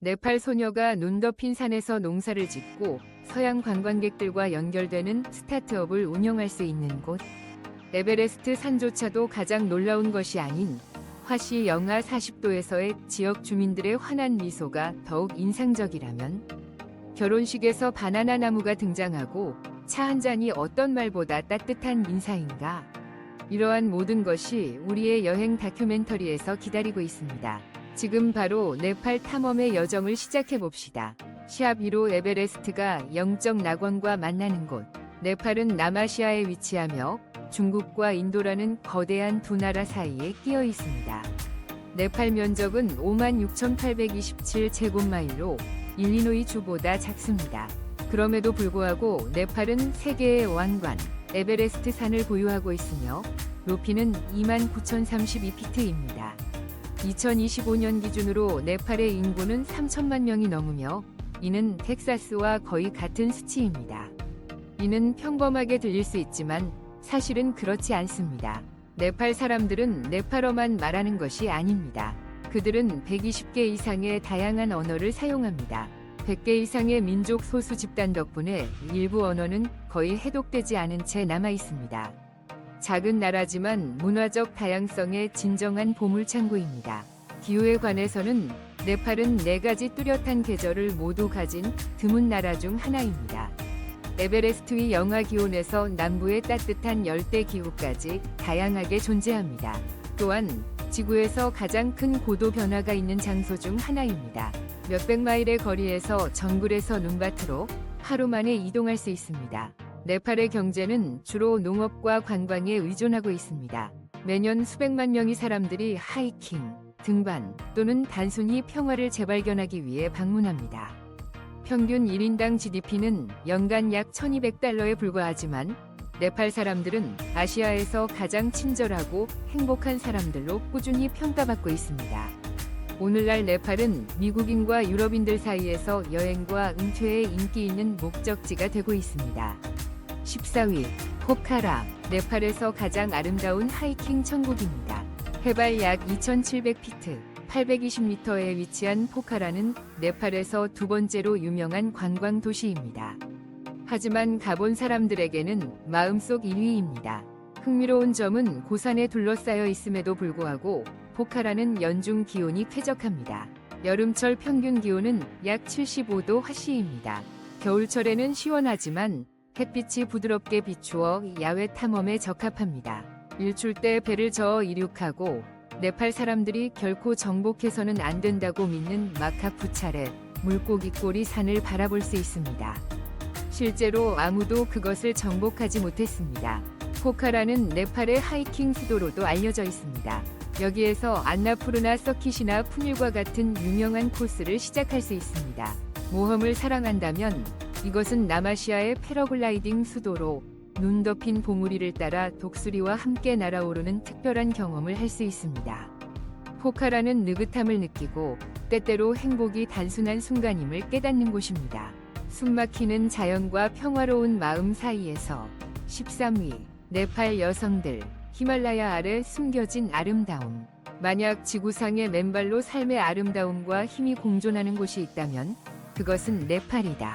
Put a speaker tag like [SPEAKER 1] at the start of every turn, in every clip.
[SPEAKER 1] 네팔 소녀가 눈 덮인 산에서 농사를 짓고 서양 관광객들과 연결되는 스타트업을 운영할 수 있는 곳. 에베레스트 산조차도 가장 놀라운 것이 아닌 화씨 영하 40도에서의 지역 주민들의 환한 미소가 더욱 인상적이라면, 결혼식에서 바나나 나무가 등장하고 차 한 잔이 어떤 말보다 따뜻한 인사인가. 이러한 모든 것이 우리의 여행 다큐멘터리에서 기다리고 있습니다. 지금 바로 네팔 탐험의 여정을 시작해 봅시다. 시합 1호 에베레스트가 영적 낙원과 만나는 곳. 네팔은 남아시아에 위치하며 중국과 인도라는 거대한 두 나라 사이에 끼어 있습니다. 네팔 면적은 56,827제곱마일로 일리노이 주보다 작습니다. 그럼에도 불구하고 네팔은 세계의 왕관, 에베레스트 산을 보유하고 있으며 높이는 29,032피트입니다. 2025년 기준으로 네팔의 인구는 3천만 명이 넘으며 이는 텍사스와 거의 같은 수치입니다. 이는 평범하게 들릴 수 있지만 사실은 그렇지 않습니다. 네팔 사람들은 네팔어만 말하는 것이 아닙니다. 그들은 120개 이상의 다양한 언어를 사용합니다. 100개 이상의 민족 소수 집단 덕분에 일부 언어는 거의 해독되지 않은 채 남아 있습니다. 작은 나라지만 문화적 다양성의 진정한 보물창고입니다. 기후에 관해서는 네팔은 4가지 뚜렷한 계절을 모두 가진 드문 나라 중 하나입니다. 에베레스트 위 영하 기온에서 남부의 따뜻한 열대 기후까지 다양하게 존재합니다. 또한 지구에서 가장 큰 고도 변화가 있는 장소 중 하나입니다. 몇백 마일의 거리에서 정글에서 눈밭으로 하루 만에 이동할 수 있습니다. 네팔의 경제는 주로 농업과 관광에 의존하고 있습니다. 매년 수백만 명의 사람들이 하이킹, 등반 또는 단순히 평화를 재발견하기 위해 방문합니다. 평균 1인당 GDP는 연간 약 1200달러에 불과하지만 네팔 사람들은 아시아에서 가장 친절하고 행복한 사람들로 꾸준히 평가받고 있습니다. 오늘날 네팔은 미국인과 유럽인들 사이에서 여행과 은퇴에 인기 있는 목적지가 되고 있습니다. 14위, 포카라, 네팔에서 가장 아름다운 하이킹 천국입니다. 해발 약 2700피트, 820m에 위치한 포카라는 네팔에서 두 번째로 유명한 관광 도시입니다. 하지만 가본 사람들에게는 마음속 1위입니다. 흥미로운 점은 고산에 둘러싸여 있음에도 불구하고 포카라는 연중 기온이 쾌적합니다. 여름철 평균 기온은 약 75도 화씨입니다. 겨울철에는 시원하지만 햇빛이 부드럽게 비추어 야외 탐험에 적합합니다. 일출 때 배를 저어 이륙하고 네팔 사람들이 결코 정복해서는 안 된다고 믿는 마카푸차레 물고기 꼬리 산을 바라볼 수 있습니다. 실제로 아무도 그것을 정복하지 못했습니다. 포카라는 네팔의 하이킹 수도로도 알려져 있습니다. 여기에서 안나푸르나 서킷이나 푸닐과 같은 유명한 코스를 시작할 수 있습니다. 모험을 사랑한다면 이것은 남아시아의 패러글라이딩 수도로 눈 덮인 봉우리를 따라 독수리와 함께 날아오르는 특별한 경험을 할 수 있습니다. 포카라는 느긋함을 느끼고 때때로 행복이 단순한 순간임을 깨닫는 곳입니다. 숨막히는 자연과 평화로운 마음 사이에서 13위, 네팔 여성들, 히말라야 아래 숨겨진 아름다움. 만약 지구상의 맨발로 삶의 아름다움과 힘이 공존하는 곳이 있다면 그것은 네팔이다.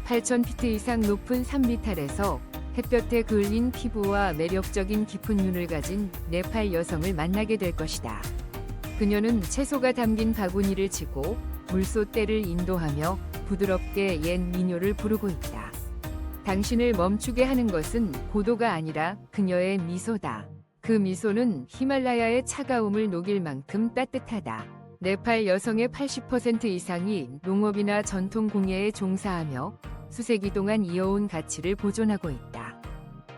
[SPEAKER 1] 8,000피트 이상 높은 산비탈에서 햇볕에 그을린 피부와 매력적인 깊은 눈을 가진 네팔 여성을 만나게 될 것이다. 그녀는 채소가 담긴 바구니를 지고 물소떼를 인도하며 부드럽게 옛 민요를 부르고 있다. 당신을 멈추게 하는 것은 고도가 아니라 그녀의 미소다. 그 미소는 히말라야의 차가움을 녹일 만큼 따뜻하다. 네팔 여성의 80% 이상이 농업이나 전통 공예에 종사하며 수세기 동안 이어온 가치를 보존하고 있다.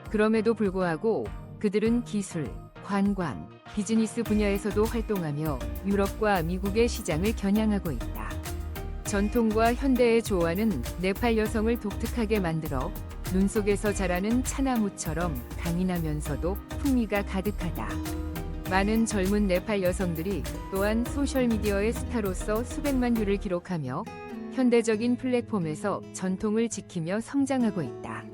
[SPEAKER 1] 그럼에도 불구하고 그들은 기술, 관광, 비즈니스 분야에서도 활동하며 유럽과 미국의 시장을 겨냥하고 있다. 전통과 현대의 조화는 네팔 여성을 독특하게 만들어 눈 속에서 자라는 차나무처럼 강인하면서도 풍미가 가득하다. 많은 젊은 네팔 여성들이 또한 소셜미디어의 스타로서 수백만 뷰를 기록하며 현대적인 플랫폼에서 전통을 지키며 성장하고 있다.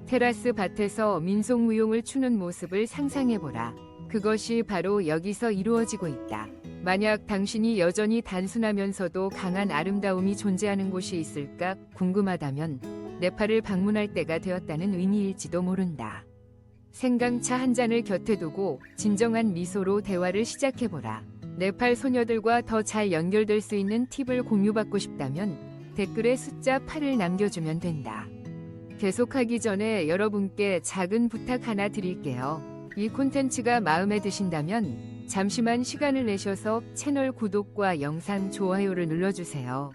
[SPEAKER 1] 테라스 밭에서 민속무용을 추는 모습을 상상해보라. 그것이 바로 여기서 이루어지고 있다. 만약 당신이 여전히 단순하면서도 강한 아름다움이 존재하는 곳이 있을까 궁금하다면 네팔을 방문할 때가 되었다는 의미일지도 모른다. 생강차 한 잔을 곁에 두고 진정한 미소로 대화를 시작해보라. 네팔 소녀들과 더 잘 연결될 수 있는 팁을 공유받고 싶다면 댓글에 숫자 8을 남겨주면 된다. 계속하기 전에 여러분께 작은 부탁 하나 드릴게요. 이 콘텐츠가 마음에 드신다면 잠시만 시간을 내셔서 채널 구독과 영상 좋아요를 눌러주세요.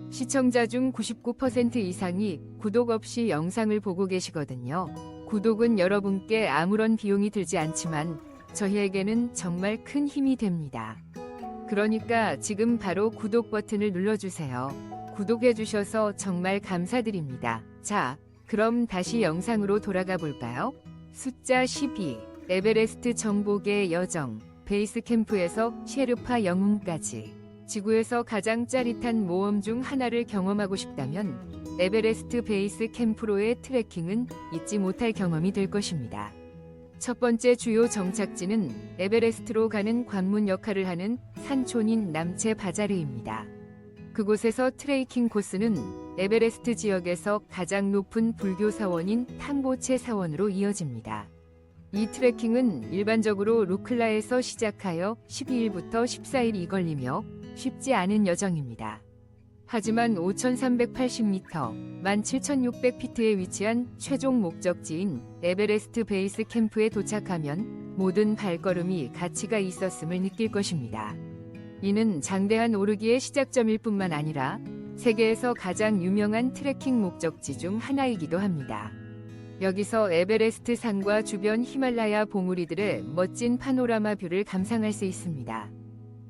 [SPEAKER 1] 시청자 중 99% 이상이 구독 없이 영상을 보고 계시거든요. 구독은 여러분께 아무런 비용이 들지 않지만 저희에게는 정말 큰 힘이 됩니다. 그러니까 지금 바로 구독 버튼을 눌러주세요. 구독해주셔서 정말 감사드립니다. 자, 그럼 다시 영상으로 돌아가 볼까요? 숫자 12. 에베레스트 정복의 여정. 베이스 캠프에서 셰르파 영웅까지. 지구에서 가장 짜릿한 모험 중 하나를 경험하고 싶다면 에베레스트 베이스 캠프로의 트레킹은 잊지 못할 경험이 될 것입니다. 첫 번째 주요 정착지는 에베레스트로 가는 관문 역할을 하는 산촌인 남체 바자르입니다. 그곳에서 트레이킹 코스는 에베레스트 지역에서 가장 높은 불교 사원인 탕보체 사원으로 이어집니다. 이 트레킹은 일반적으로 루클라에서 시작하여 12일부터 14일이 걸리며 쉽지 않은 여정입니다. 하지만 5,380m, 17,600피트에 위치한 최종 목적지인 에베레스트 베이스 캠프에 도착하면 모든 발걸음이 가치가 있었음을 느낄 것입니다. 이는 장대한 오르기의 시작점일 뿐만 아니라 세계에서 가장 유명한 트레킹 목적지 중 하나이기도 합니다. 여기서 에베레스트 산과 주변 히말라야 봉우리들의 멋진 파노라마 뷰를 감상할 수 있습니다.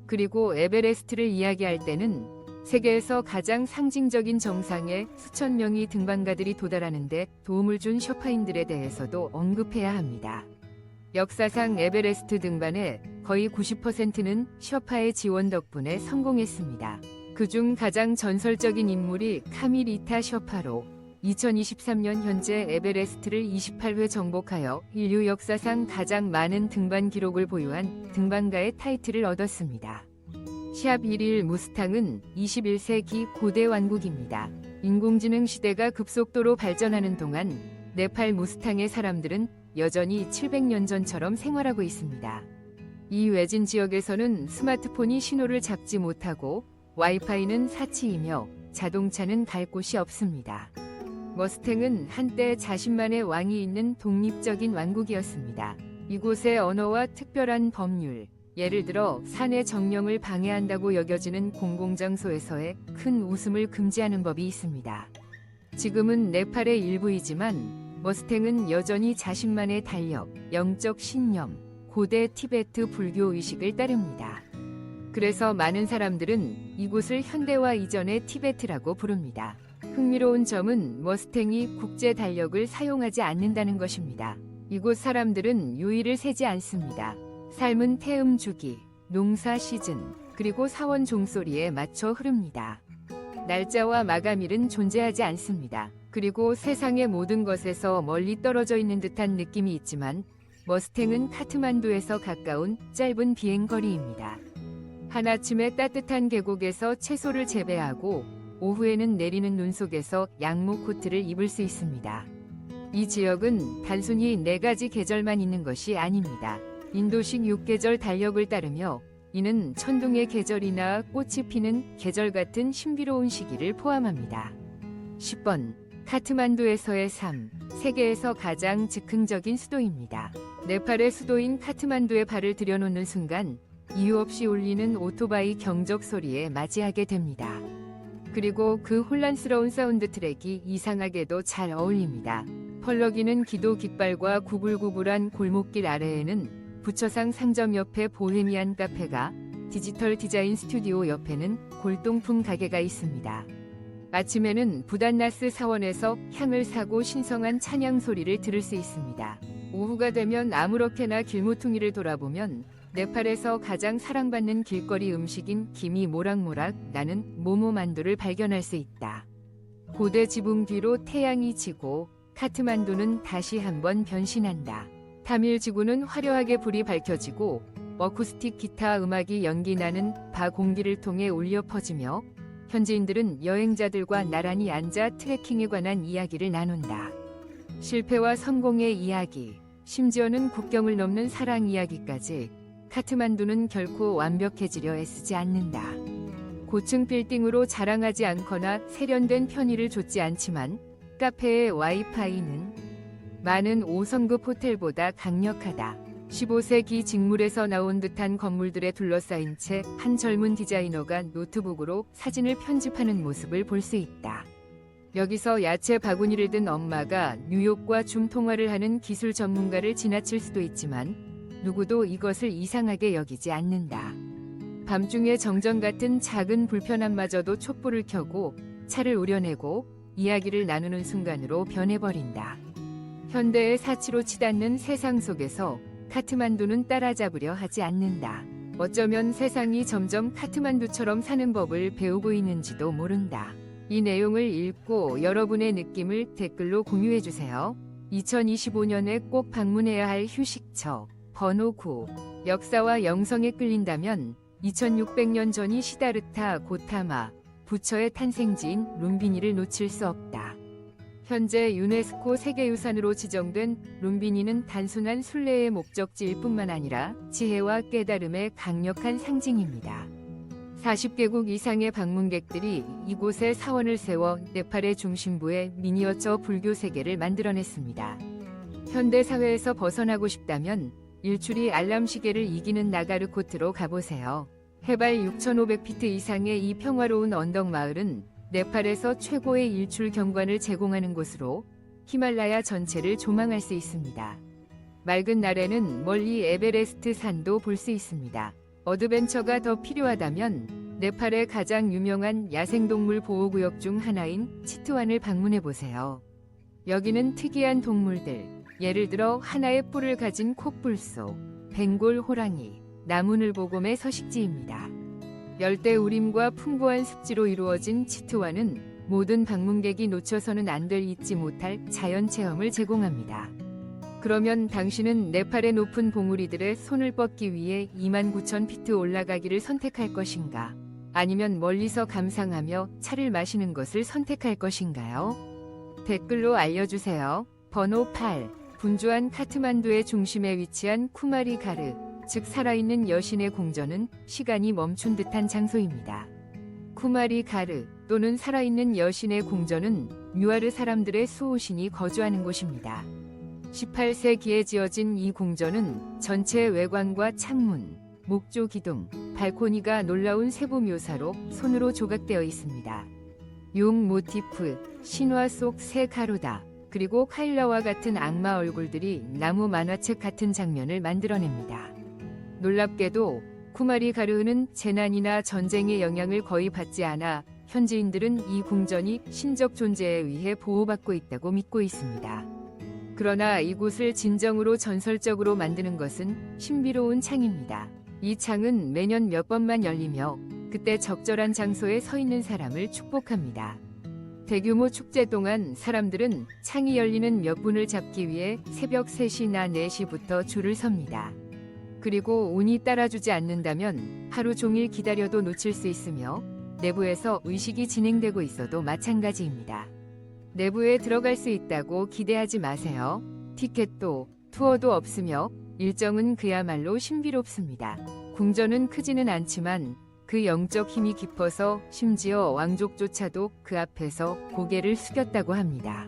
[SPEAKER 1] 그리고 에베레스트를 이야기할 때는 세계에서 가장 상징적인 정상에 수천 명의 등반가들이 도달하는데 도움을 준 셔파인들에 대해서도 언급해야 합니다. 역사상 에베레스트 등반의 거의 90%는 셔파의 지원 덕분에 성공했습니다. 그중 가장 전설적인 인물이 카밀이타 셔파로 2023년 현재 에베레스트를 28회 정복하여 인류 역사상 가장 많은 등반 기록을 보유한 등반가의 타이틀을 얻었습니다. 샵 1일 무스탕은 21세기 고대 왕국입니다. 인공지능 시대가 급속도로 발전하는 동안 네팔 무스탕의 사람들은 여전히 700년 전처럼 생활하고 있습니다. 이 외진 지역에서는 스마트폰이 신호를 잡지 못하고 와이파이는 사치이며 자동차는 갈 곳이 없습니다. 머스탱은 한때 자신만의 왕이 있는 독립적인 왕국이었습니다. 이곳의 언어와 특별한 법률, 예를 들어 산의 정령을 방해한다고 여겨지는 공공장소에서의 큰 웃음을 금지하는 법이 있습니다. 지금은 네팔의 일부이지만 머스탱은 여전히 자신만의 달력, 영적 신념, 고대 티베트 불교 의식을 따릅니다. 그래서 많은 사람들은 이곳을 현대화 이전의 티베트라고 부릅니다. 흥미로운 점은 머스탱이 국제 달력을 사용하지 않는다는 것입니다. 이곳 사람들은 요일을 세지 않습니다. 삶은 태음 주기, 농사 시즌, 그리고 사원 종소리에 맞춰 흐릅니다. 날짜와 마감일은 존재하지 않습니다. 그리고 세상의 모든 것에서 멀리 떨어져 있는 듯한 느낌이 있지만 머스탱은 카트만두에서 가까운 짧은 비행거리입니다. 한아침에 따뜻한 계곡에서 채소를 재배하고 오후에는 내리는 눈 속에서 양모 코트를 입을 수 있습니다. 이 지역은 단순히 4가지 계절만 있는 것이 아닙니다. 인도식 6계절 달력을 따르며 이는 천둥의 계절이나 꽃이 피는 계절 같은 신비로운 시기를 포함합니다. 10번 카트만두에서의 삶, 세계에서 가장 즉흥적인 수도입니다. 네팔의 수도인 카트만두에 발을 들여놓는 순간 이유 없이 울리는 오토바이 경적 소리에 맞이하게 됩니다. 그리고 그 혼란스러운 사운드 트랙이 이상하게도 잘 어울립니다. 펄럭이는 기도 깃발과 구불구불한 골목길 아래에는 부처상 상점 옆에 보헤미안 카페가, 디지털 디자인 스튜디오 옆에는 골동품 가게가 있습니다. 아침에는 부단나스 사원에서 향을 사고 신성한 찬양 소리를 들을 수 있습니다. 오후가 되면 아무렇게나 길모퉁이를 돌아보면 네팔에서 가장 사랑받는 길거리 음식인 김이 모락모락 나는 모모만두를 발견할 수 있다. 고대 지붕 뒤로 태양이 지고 카트만두는 다시 한번 변신한다. 타밀 지구는 화려하게 불이 밝혀지고 어쿠스틱 기타 음악이 연기나는 바 공기를 통해 울려 퍼지며 현지인들은 여행자들과 나란히 앉아 트레킹에 관한 이야기를 나눈다. 실패와 성공의 이야기, 심지어는 국경을 넘는 사랑 이야기까지 카트만두는 결코 완벽해지려 애쓰지 않는다. 고층 빌딩으로 자랑하지 않거나 세련된 편의를 줬지 않지만 카페의 와이파이는 많은 5성급 호텔보다 강력하다. 15세기 직물에서 나온 듯한 건물들에 둘러싸인 채 한 젊은 디자이너가 노트북으로 사진을 편집하는 모습을 볼 수 있다. 여기서 야채 바구니를 든 엄마가 뉴욕과 줌 통화를 하는 기술 전문가를 지나칠 수도 있지만 누구도 이것을 이상하게 여기지 않는다. 밤중에 정전 같은 작은 불편함마저도 촛불을 켜고 차를 우려내고 이야기를 나누는 순간으로 변해버린다. 현대의 사치로 치닫는 세상 속에서 카트만두는 따라잡으려 하지 않는다. 어쩌면 세상이 점점 카트만두처럼 사는 법을 배우고 있는지도 모른다. 이 내용을 읽고 여러분의 느낌을 댓글로 공유해주세요. 2025년에 꼭 방문해야 할 휴식처 번호 9. 역사와 영성에 끌린다면 2600년 전이 시다르타 고타마 부처의 탄생지인 룸비니를 놓칠 수 없다. 현재 유네스코 세계유산으로 지정된 룸비니는 단순한 순례의 목적지일 뿐만 아니라 지혜와 깨달음의 강력한 상징입니다. 40개국 이상의 방문객들이 이곳에 사원을 세워 네팔의 중심부에 미니어처 불교 세계를 만들어냈습니다. 현대 사회에서 벗어나고 싶다면 일출이 알람 시계를 이기는 나가르코트로 가보세요. 해발 6,500피트 이상의 이 평화로운 언덕 마을은 네팔에서 최고의 일출 경관을 제공하는 곳으로 히말라야 전체를 조망할 수 있습니다. 맑은 날에는 멀리 에베레스트 산도 볼 수 있습니다. 어드벤처가 더 필요하다면 네팔의 가장 유명한 야생동물 보호구역 중 하나인 치트완을 방문해보세요. 여기는 특이한 동물들, 예를 들어 하나의 뿔을 가진 콧불소, 벵골 호랑이, 나무늘보곰의 서식지입니다. 열대우림과 풍부한 습지로 이루어진 치트완은 모든 방문객이 놓쳐서는 안 될 잊지 못할 자연체험을 제공합니다. 그러면 당신은 네팔의 높은 봉우리들의 손을 뻗기 위해 29,000피트 올라가기를 선택할 것인가? 아니면 멀리서 감상하며 차를 마시는 것을 선택할 것인가요? 댓글로 알려주세요. 번호 8. 분주한 카트만두의 중심에 위치한 쿠마리 가르, 즉 살아있는 여신의 궁전은 시간이 멈춘 듯한 장소입니다. 쿠마리 가르 또는 살아있는 여신의 궁전은 뉴아르 사람들의 수호신이 거주하는 곳입니다. 18세기에 지어진 이 궁전은 전체 외관과 창문, 목조 기둥, 발코니가 놀라운 세부 묘사로 손으로 조각되어 있습니다. 용 모티프, 신화 속 새 가루다, 그리고 카일라와 같은 악마 얼굴들이 나무 만화책 같은 장면을 만들어냅니다. 놀랍게도 쿠마리 가르는 재난이나 전쟁의 영향을 거의 받지 않아 현지인들은 이 궁전이 신적 존재에 의해 보호받고 있다고 믿고 있습니다. 그러나 이곳을 진정으로 전설적으로 만드는 것은 신비로운 창입니다. 이 창은 매년 몇 번만 열리며 그때 적절한 장소에 서 있는 사람을 축복합니다. 대규모 축제 동안 사람들은 창이 열리는 몇 분을 잡기 위해 새벽 3시나 4시부터 줄을 섭니다. 그리고 운이 따라주지 않는다면 하루 종일 기다려도 놓칠 수 있으며 내부에서 의식이 진행되고 있어도 마찬가지입니다. 내부에 들어갈 수 있다고 기대하지 마세요. 티켓도 투어도 없으며 일정은 그야말로 신비롭습니다. 궁전은 크지는 않지만 그 영적 힘이 깊어서 심지어 왕족조차도 그 앞에서 고개를 숙였다고 합니다.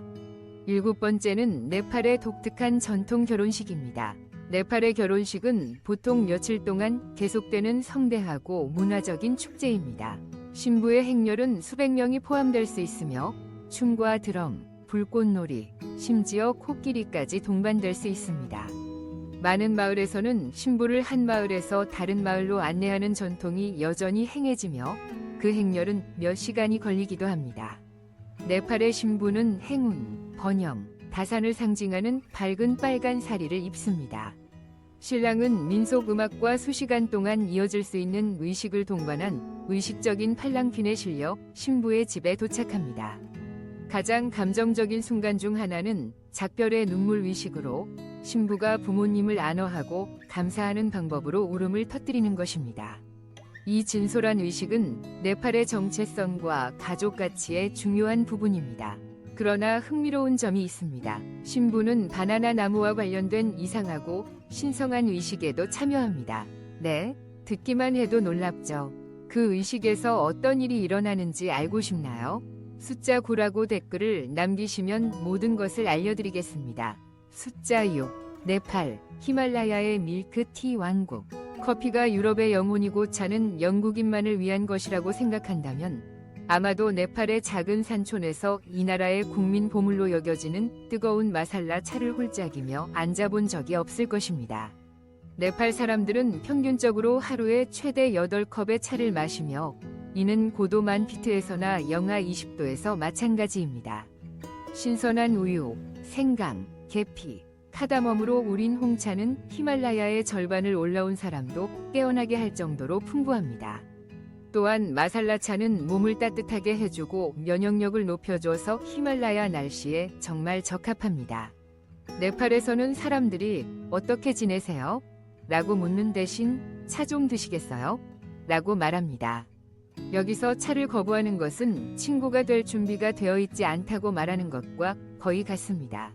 [SPEAKER 1] 7번째는 네팔의 독특한 전통 결혼식입니다. 네팔의 결혼식은 보통 며칠 동안 계속되는 성대하고 문화적인 축제입니다. 신부의 행렬은 수백 명이 포함될 수 있으며 춤과 드럼, 불꽃놀이, 심지어 코끼리까지 동반될 수 있습니다. 많은 마을에서는 신부를 한 마을에서 다른 마을로 안내하는 전통이 여전히 행해지며 그 행렬은 몇 시간이 걸리기도 합니다. 네팔의 신부는 행운, 번영, 다산을 상징하는 밝은 빨간 사리를 입습니다. 신랑은 민속 음악과 수시간 동안 이어질 수 있는 의식을 동반한 의식적인 팔랑퀸에 실려 신부의 집에 도착합니다. 가장 감정적인 순간 중 하나는 작별의 눈물 의식으로 신부가 부모님을 안어하고 감사하는 방법으로 울음을 터뜨리는 것입니다. 이 진솔한 의식은 네팔의 정체성과 가족 가치의 중요한 부분입니다. 그러나 흥미로운 점이 있습니다. 신부는 바나나 나무와 관련된 이상하고 신성한 의식에도 참여합니다. 네, 듣기만 해도 놀랍죠. 그 의식에서 어떤 일이 일어나는지 알고 싶나요? 숫자 9라고 댓글을 남기시면 모든 것을 알려드리겠습니다. 숫자 6. 네팔, 히말라야의 밀크티 왕국. 커피가 유럽의 영혼이고 차는 영국인만을 위한 것이라고 생각한다면 아마도 네팔의 작은 산촌에서 이 나라의 국민 보물로 여겨지는 뜨거운 마살라 차를 홀짝이며 앉아본 적이 없을 것입니다. 네팔 사람들은 평균적으로 하루에 최대 8컵의 차를 마시며 이는 고도 1000피트에서나 영하 20도에서 마찬가지입니다. 신선한 우유, 생강, 계피, 카다멈으로 우린 홍차는 히말라야의 절반을 올라온 사람도 깨어나게 할 정도로 풍부합니다. 또한 마살라차는 몸을 따뜻하게 해주고 면역력을 높여줘서 히말라야 날씨에 정말 적합합니다. 네팔에서는 사람들이 어떻게 지내세요? 라고 묻는 대신 차 좀 드시겠어요? 라고 말합니다. 여기서 차를 거부하는 것은 친구가 될 준비가 되어 있지 않다고 말하는 것과 거의 같습니다.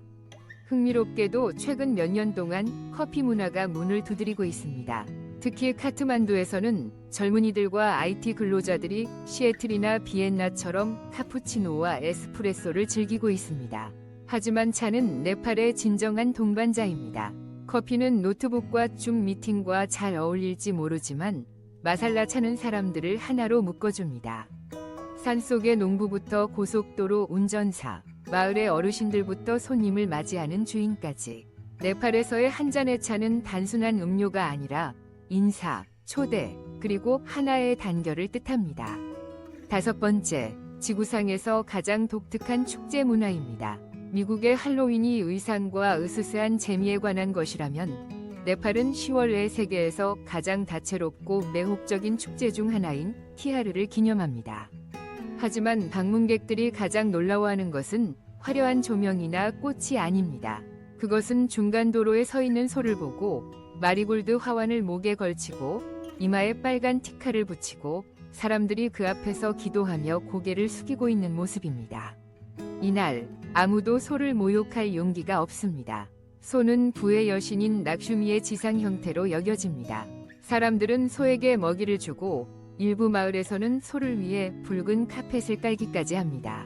[SPEAKER 1] 흥미롭게도 최근 몇 년 동안 커피 문화가 문을 두드리고 있습니다. 특히 카트만두에서는 젊은이들과 IT 근로자들이 시애틀이나 비엔나처럼 카푸치노와 에스프레소를 즐기고 있습니다. 하지만 차는 네팔의 진정한 동반자입니다. 커피는 노트북과 줌 미팅과 잘 어울릴지 모르지만 마살라 차는 사람들을 하나로 묶어줍니다. 산속의 농부부터 고속도로 운전사, 마을의 어르신들부터 손님을 맞이하는 주인까지 네팔에서의 한 잔의 차는 단순한 음료가 아니라 인사, 초대, 그리고 하나의 단결을 뜻합니다. 5번째, 지구상에서 가장 독특한 축제 문화입니다. 미국의 할로윈이 의상과 으스스한 재미에 관한 것이라면 네팔은 10월에 세계에서 가장 다채롭고 매혹적인 축제 중 하나인 티하르를 기념합니다. 하지만 방문객들이 가장 놀라워하는 것은 화려한 조명이나 꽃이 아닙니다. 그것은 중간 도로에 서 있는 소를 보고 마리골드 화환을 목에 걸치고 이마에 빨간 티카를 붙이고 사람들이 그 앞에서 기도하며 고개를 숙이고 있는 모습입니다. 이날 아무도 소를 모욕할 용기가 없습니다. 소는 부의 여신인 락슈미의 지상 형태로 여겨집니다. 사람들은 소에게 먹이를 주고 일부 마을에서는 소를 위해 붉은 카펫을 깔기까지 합니다.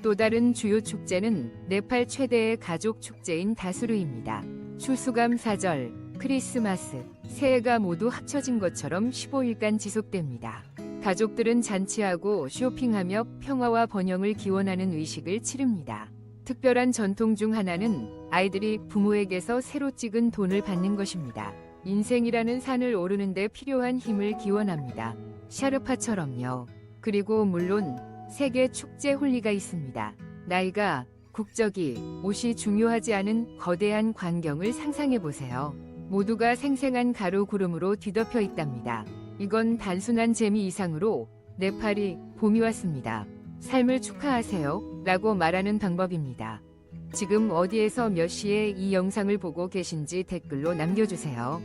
[SPEAKER 1] 또 다른 주요 축제는 네팔 최대의 가족 축제인 다수르입니다. 추수감사절, 크리스마스, 새해가 모두 합쳐진 것처럼 15일간 지속됩니다. 가족들은 잔치하고 쇼핑하며 평화와 번영을 기원하는 의식을 치릅니다. 특별한 전통 중 하나는 아이들이 부모에게서 새로 찍은 돈을 받는 것입니다. 인생이라는 산을 오르는데 필요한 힘을 기원합니다. 샤르파처럼요. 그리고 물론 세계 축제 홀리가 있습니다. 나이가, 국적이, 옷이 중요하지 않은 거대한 광경을 상상해 보세요. 모두가 생생한 가루 구름으로 뒤덮여 있답니다. 이건 단순한 재미 이상으로 네팔이 봄이 왔습니다. 삶을 축하하세요 라고 말하는 방법입니다. 지금 어디에서 몇 시에 이 영상을 보고 계신지 댓글로 남겨주세요.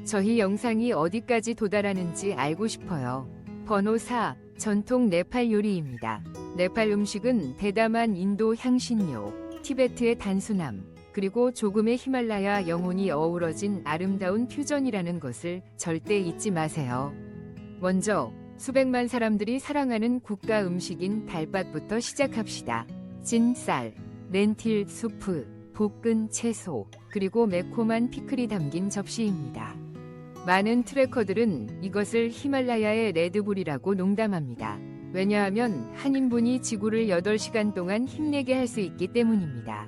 [SPEAKER 1] 저희 영상이 어디까지 도달하는지 알고 싶어요. 번호 4. 전통 네팔 요리입니다. 네팔 음식은 대담한 인도 향신료, 티베트의 단순함, 그리고 조금의 히말라야 영혼이 어우러진 아름다운 퓨전이라는 것을 절대 잊지 마세요. 먼저 수백만 사람들이 사랑하는 국가 음식인 달밥부터 시작합시다. 찐 쌀, 렌틸 수프, 볶은 채소, 그리고 매콤한 피클이 담긴 접시입니다. 많은 트레커들은 이것을 히말라야의 레드불이라고 농담합니다. 왜냐하면 한 인분이 지구를 8시간 동안 힘내게 할 수 있기 때문입니다.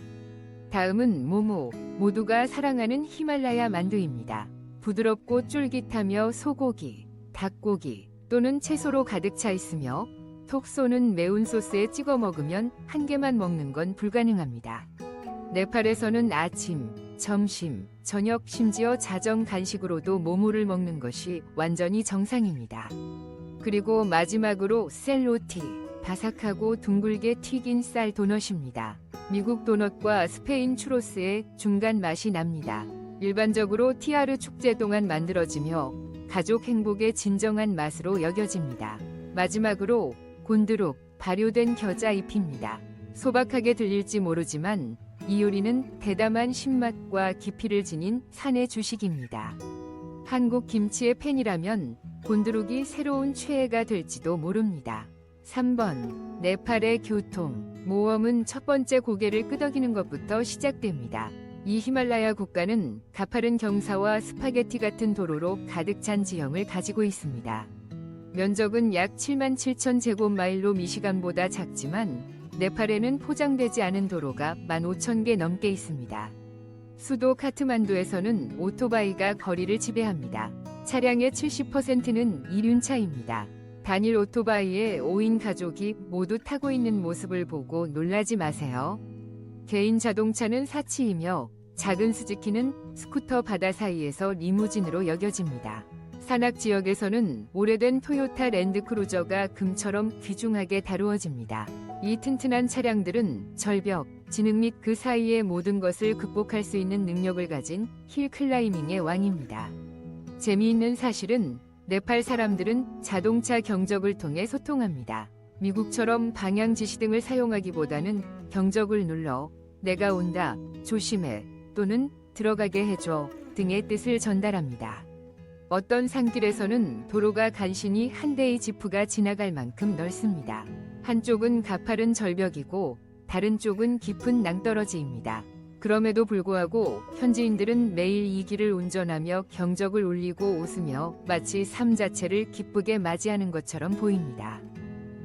[SPEAKER 1] 다음은 모모, 모두가 사랑하는 히말라야 만두입니다. 부드럽고 쫄깃하며 소고기, 닭고기 또는 채소로 가득 차 있으며 톡 쏘는 매운 소스에 찍어 먹으면 한 개만 먹는 건 불가능합니다. 네팔에서는 아침, 점심, 저녁 심지어 자정 간식으로도 모모를 먹는 것이 완전히 정상입니다. 그리고 마지막으로 셀로티, 바삭하고 둥글게 튀긴 쌀 도넛입니다. 미국 도넛과 스페인 추로스의 중간 맛이 납니다. 일반적으로 티아르 축제 동안 만들어지며 가족 행복의 진정한 맛으로 여겨집니다. 마지막으로 곤드록 발효된 겨자 잎입니다. 소박하게 들릴지 모르지만 이 요리는 대담한 신맛과 깊이를 지닌 산의 주식입니다. 한국 김치의 팬이라면 곤드록이 새로운 최애가 될지도 모릅니다. 3번 네팔의 교통. 모험은 첫 번째 고개를 끄덕이는 것부터 시작됩니다. 이 히말라야 국가는 가파른 경사와 스파게티 같은 도로로 가득 찬 지형을 가지고 있습니다. 면적은 약 7만 7천 제곱마일로 미시간보다 작지만 네팔에는 포장되지 않은 도로가 15,000개 넘게 있습니다. 수도 카트만두에서는 오토바이가 거리를 지배합니다. 차량의 70%는 이륜차입니다. 단일 오토바이에 5인 가족이 모두 타고 있는 모습을 보고 놀라지 마세요. 개인 자동차는 사치이며 작은 스즈키는 스쿠터 바다 사이에서 리무진으로 여겨집니다. 산악 지역에서는 오래된 토요타 랜드크루저가 금처럼 귀중하게 다루어집니다. 이 튼튼한 차량들은 절벽, 진흙 및 그 사이의 모든 것을 극복할 수 있는 능력을 가진 힐 클라이밍의 왕입니다. 재미있는 사실은 네팔 사람들은 자동차 경적을 통해 소통합니다. 미국처럼 방향 지시등을 사용하기보다는 경적을 눌러 내가 온다, 조심해, 또는 들어가게 해줘 등의 뜻을 전달합니다. 어떤 산길에서는 도로가 간신히 한 대의 지프가 지나갈 만큼 넓습니다. 한쪽은 가파른 절벽이고 다른 쪽은 깊은 낭떠러지입니다. 그럼에도 불구하고 현지인들은 매일 이 길을 운전하며 경적을 울리고 웃으며 마치 삶 자체를 기쁘게 맞이하는 것처럼 보입니다.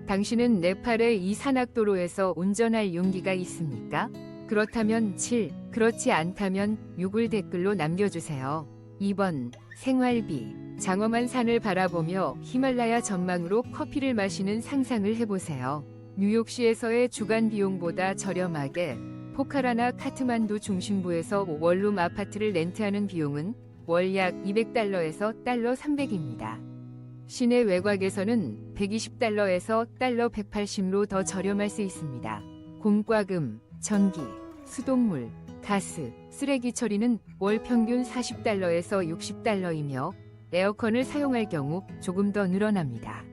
[SPEAKER 1] 당신은 네팔의 이 산악도로에서 운전할 용기가 있습니까? 그렇다면 7, 그렇지 않다면 6을 댓글로 남겨주세요. 2번, 생활비. 장엄한 산을 바라보며 히말라야 전망으로 커피를 마시는 상상을 해보세요. 뉴욕시에서의 주간 비용보다 저렴하게 포카라나 카트만두 중심부에서 원룸 아파트를 렌트하는 비용은 월 약 $200에서 $300입니다. 시내 외곽에서는 $120에서 $180로 더 저렴할 수 있습니다. 공과금, 전기, 수돗물, 가스, 쓰레기 처리는 월 평균 $40에서 $60이며 에어컨을 사용할 경우 조금 더 늘어납니다.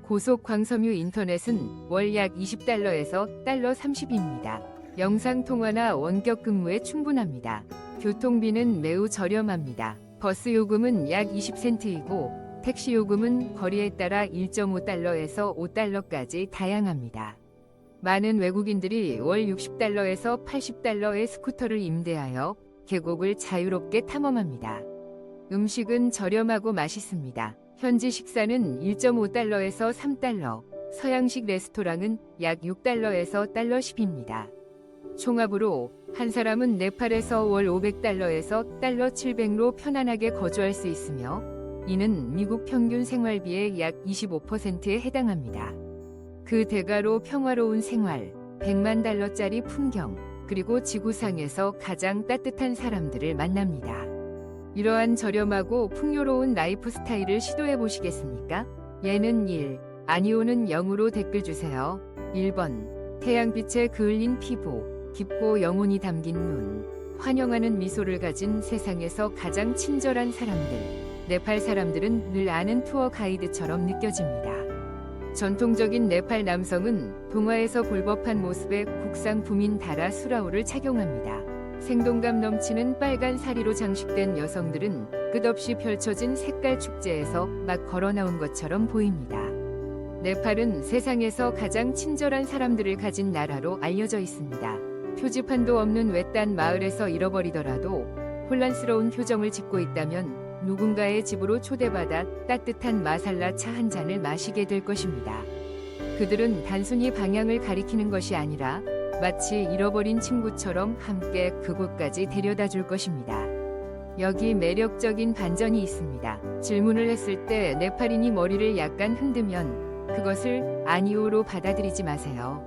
[SPEAKER 1] 고속 광섬유 인터넷은 월 약 $20에서 $30입니다. 영상통화나 원격 근무에 충분합니다. 교통비는 매우 저렴합니다. 버스 요금은 약 20센트이고 택시 요금은 거리에 따라 $1.5에서 $5까지 다양합니다. 많은 외국인들이 월 $60에서 $80의 스쿠터를 임대하여 계곡을 자유롭게 탐험합니다. 음식은 저렴하고 맛있습니다. 현지 식사는 $1.5에서 $3, 서양식 레스토랑은 약 $6에서 $10입니다. 총합으로 한 사람은 네팔에서 월 $500에서 $700로 편안하게 거주할 수 있으며 이는 미국 평균 생활비의 약 25%에 해당합니다. 그 대가로 평화로운 생활, $100만 풍경, 그리고 지구상에서 가장 따뜻한 사람들을 만납니다. 이러한 저렴하고 풍요로운 라이프 스타일을 시도해 보시겠습니까? 예는 1, 아니오는 0으로 댓글 주세요. 1번, 태양빛에 그을린 피부, 깊고 영혼이 담긴 눈, 환영하는 미소를 가진 세상에서 가장 친절한 사람들. 네팔 사람들은 늘 아는 투어 가이드처럼 느껴집니다. 전통적인 네팔 남성은 동화에서 볼 법한 모습의 국상 부민 다라 수라우를 착용합니다. 생동감 넘치는 빨간 사리로 장식된 여성들은 끝없이 펼쳐진 색깔 축제에서 막 걸어 나온 것처럼 보입니다. 네팔은 세상에서 가장 친절한 사람들을 가진 나라로 알려져 있습니다. 표지판도 없는 외딴 마을에서 잃어버리더라도 혼란스러운 표정을 짓고 있다면 누군가의 집으로 초대받아 따뜻한 마살라 차 한 잔을 마시게 될 것입니다. 그들은 단순히 방향을 가리키는 것이 아니라 마치 잃어버린 친구처럼 함께 그곳까지 데려다 줄 것입니다. 여기 매력적인 반전이 있습니다. 질문을 했을 때 네팔인이 머리를 약간 흔들면 그것을 아니오로 받아들이지 마세요.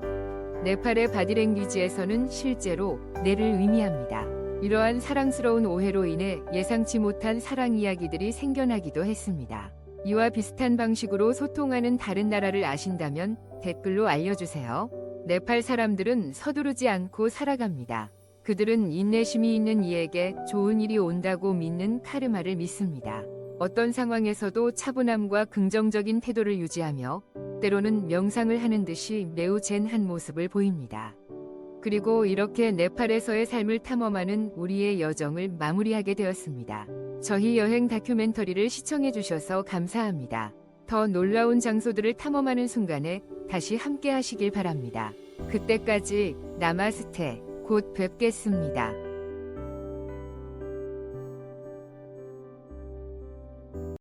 [SPEAKER 1] 네팔의 바디랭귀지에서는 실제로 네를 의미합니다. 이러한 사랑스러운 오해로 인해 예상치 못한 사랑 이야기들이 생겨나기도 했습니다. 이와 비슷한 방식으로 소통하는 다른 나라를 아신다면 댓글로 알려주세요. 네팔 사람들은 서두르지 않고 살아갑니다. 그들은 인내심이 있는 이에게 좋은 일이 온다고 믿는 카르마를 믿습니다. 어떤 상황에서도 차분함과 긍정적인 태도를 유지하며 때로는 명상을 하는 듯이 매우 젠한 모습을 보입니다. 그리고 이렇게 네팔에서의 삶을 탐험하는 우리의 여정을 마무리하게 되었습니다. 저희 여행 다큐멘터리를 시청해 주셔서 감사합니다. 더 놀라운 장소들을 탐험하는 순간에 다시 함께 하시길 바랍니다. 그때까지 나마스테, 곧 뵙겠습니다.